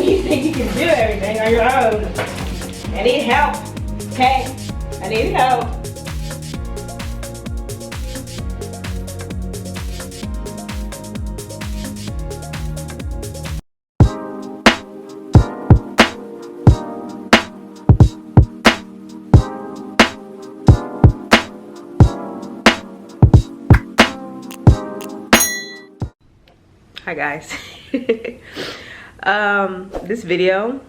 you think you can do everything on your own. I need help, okay? I need help. Hi guys. This video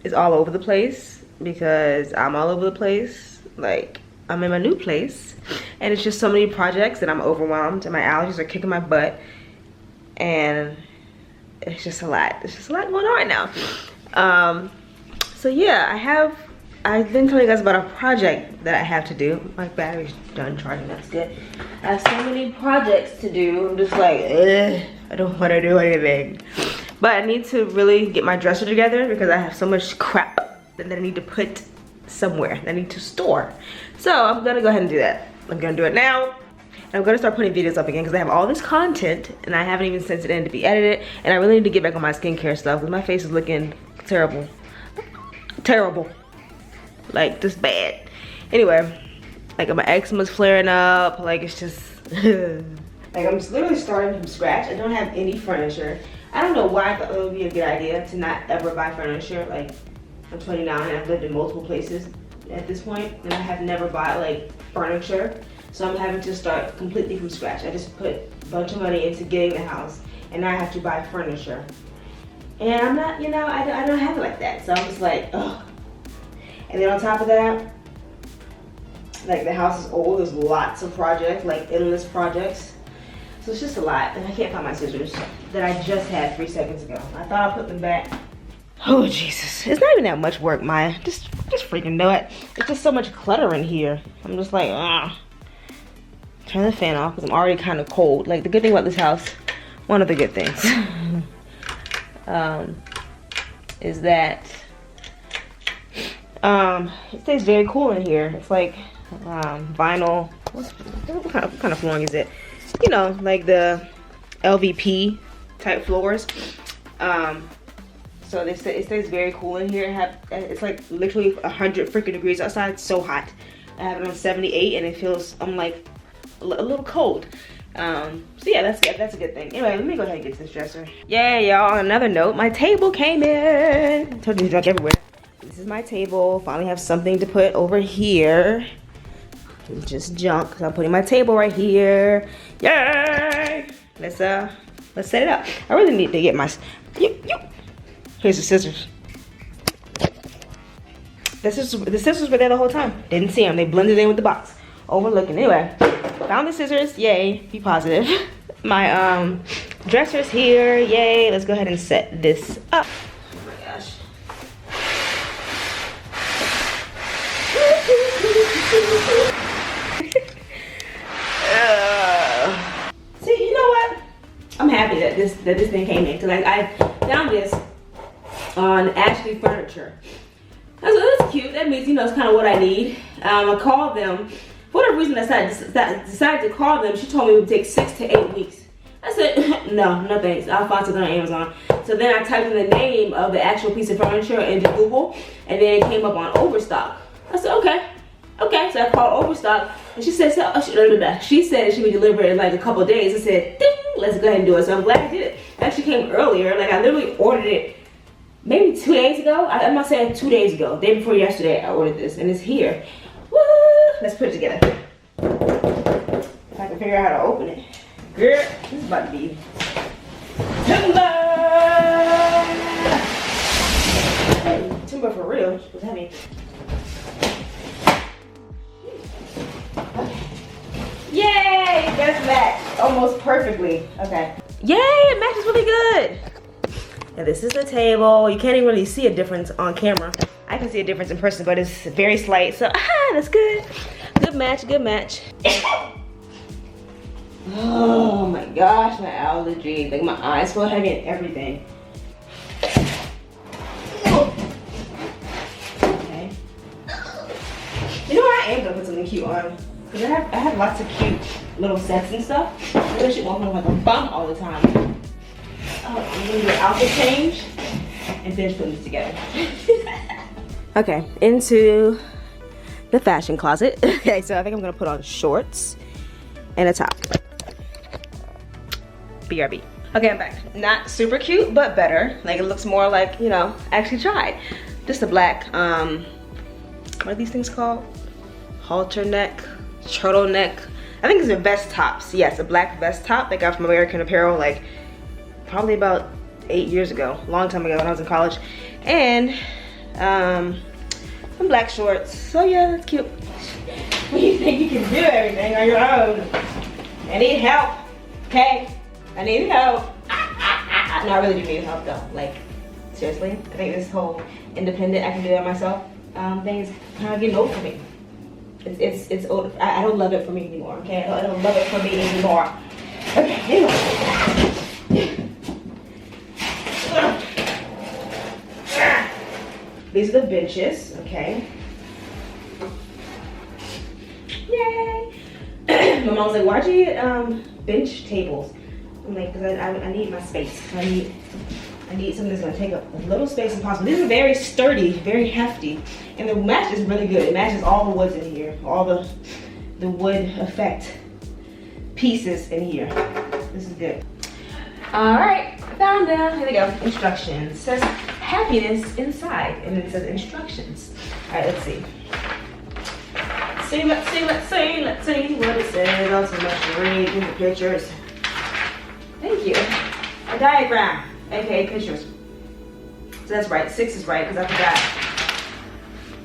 is all over the place because I'm all over the place. Like, I'm in my new place and it's just so many projects that I'm overwhelmed and my allergies are kicking my butt and it's just a lot. There's just a lot going on right now. So yeah, I've been telling you guys about a project that I have to do. My battery's done charging, that's good. I have so many projects to do. I'm just like, ugh, I don't want to do anything. But I need to really get my dresser together because I have so much crap that I need to put somewhere, that I need to store. So I'm gonna go ahead and do that. I'm gonna do it now. And I'm gonna start putting videos up again because I have all this content and I haven't even sent it in to be edited. And I really need to get back on my skincare stuff because my face is looking terrible. Terrible. Like, just bad. Anyway, like my eczema's flaring up. Like, it's just like I'm just literally starting from scratch. I don't have any furniture. I don't know why I thought it would be a good idea to not ever buy furniture. Like, I'm 29 and I've lived in multiple places at this point, and I have never bought like furniture. So I'm having to start completely from scratch. I just put a bunch of money into getting the house, and now I have to buy furniture. And I'm not, you know, I don't have it like that. So I'm just like, ugh. And then on top of that, like the house is old, there's lots of projects, like endless projects. So it's just a lot, and I can't find my scissors that I just had 3 seconds ago. I thought I put them back. Oh Jesus, it's not even that much work, Maya. Just freaking know it. There's just so much clutter in here. I'm just like, ah. Turn the fan off because I'm already kind of cold. Like, the good thing about this house, one of the good things, is that it stays very cool in here. It's like vinyl. What kind of flooring is it? You know, like the LVP type floors. So it stays very cool in here. It's like literally 100 freaking degrees outside. It's so hot. I have it on 78 and it feels, I'm like a little cold. So yeah, that's good. That's a good thing. Anyway, let me go ahead and get to this dresser. Yeah, y'all. On another note, my table came in. I told you it's junk everywhere. This is my table. Finally have something to put over here. It's just junk. So I'm putting my table right here. Yay! Let's set it up. I really need to get my Here's the scissors. The scissors were there the whole time. Didn't see them. They blended in with the box. Overlooking. Anyway, found the scissors. Yay. Be positive. My dresser's here. Yay. Let's go ahead and set this up. Oh my gosh. See, you know what? I'm happy that this thing came in because I found this on Ashley Furniture. I was like, that's cute. That means, you know, it's kind of what I need. I called them. For whatever reason, I decided to call them. She told me it would take 6 to 8 weeks. I said, no thanks. I'll find something on Amazon. So then I typed in the name of the actual piece of furniture into Google, and then it came up on Overstock. I said, okay. So I called Overstock, and she said, she said she would deliver it in like a couple of days. I said, ding, let's go ahead and do it. So I'm glad I did it. It actually came earlier. Like, I literally ordered it maybe 2 days ago. I'm not saying 2 days ago. Day before yesterday, I ordered this, and it's here. Woo! Let's put it together. If I can figure out how to open it. Girl, this is about to be timber! Hey, timber for real. It was heavy. Okay. Yay! It does match almost perfectly. Okay. Yay! It matches really good. Now this is the table. You can't even really see a difference on camera. I can see a difference in person, but it's very slight. So, that's good. Good match, good match. Oh my gosh, my allergy. Like, my eyes feel heavy and everything. Okay. You know what? I am gonna put something cute on. Because I have lots of cute little sets and stuff. I wish it won't look like a bum all the time. Oh, I'm gonna do an outfit change. and finish putting this together. Okay, into the fashion closet. Okay, so I think I'm gonna put on shorts and a top. BRB. Okay, I'm back. Not super cute, but better. Like, it looks more like, you know, I actually tried. Just a black, what are these things called? Halter neck, turtleneck. I think these are vest tops. Yes, a black vest top they got from American Apparel, like probably about 8 years ago, a long time ago when I was in college. And some black shorts. So yeah, that's cute. When you think you can do everything on your own. I need help, okay? I need help. No, I really do need help though. Like, seriously, I think this whole independent, I can do it myself thing is kind of getting old for me. It's old. I don't love it for me anymore, okay? I don't love it for me anymore. Okay, anyway. These are the benches, okay? Yay! My mom's like, why'd you get bench tables? I'm like, because I need my space. I need something that's gonna take up as little space as possible. These are very sturdy, very hefty, and the match is really good. It matches all the woods in here, all the wood effect pieces in here. This is good. All right, found them. Here we go. Instructions. It says happiness inside, and then it says instructions. All right, let's see. Let's see what it says. Not so much to read. Give the pictures. Thank you. A diagram, aka pictures. So that's right. 6 is right because I forgot.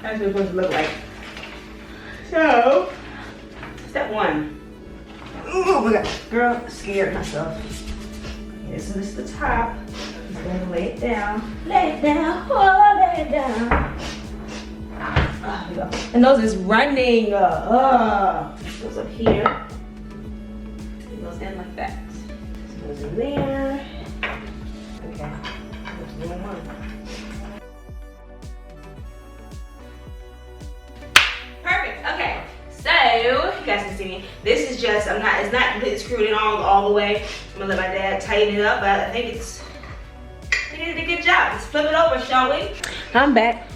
That's what it's supposed to look like. So, step 1. Oh my god, girl, I scared myself. Okay, so this is the top. Just gonna lay it down. Lay it down. Oh, lay it down. Here we go. And those is running. Goes up here. It goes in like that. So goes in there. Okay. There's one. Perfect. Okay. So you guys can see me. This is just it's not completely screwed in all the way. I'm gonna let my dad tighten it up, but I think he did a good job. Let's flip it over, shall we? I'm back.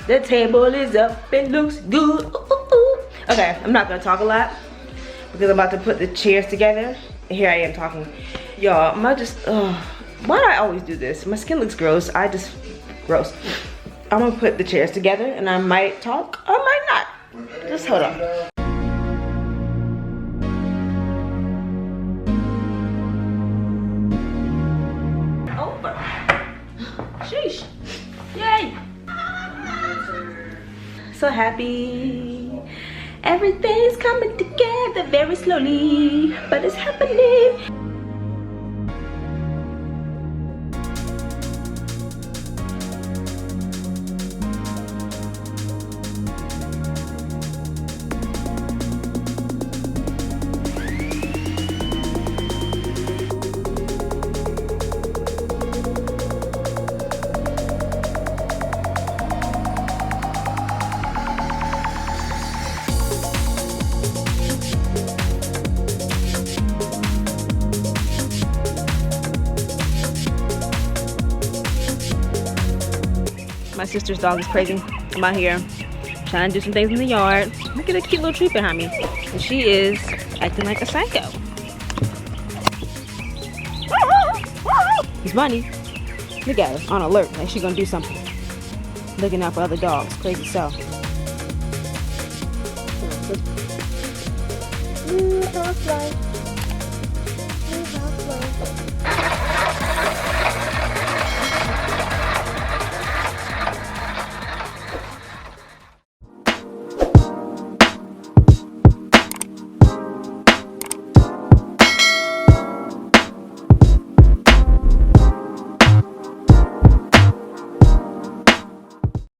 The table is up, it looks good. Ooh. Okay, I'm not gonna talk a lot because I'm about to put the chairs together. And here I am talking. Y'all, why do I always do this? My skin looks gross, gross. I'm gonna put the chairs together and I might talk, I might not. Just hold on. Over. Sheesh. Yay. So happy. Everything's coming together very slowly, but it's happening. My sister's dog is crazy. I'm out here trying to do some things in the yard. Look at a cute little tree behind me. And she is acting like a psycho. He's running. Look at her, on alert, like she's gonna do something. Looking out for other dogs, crazy self. Dog's life.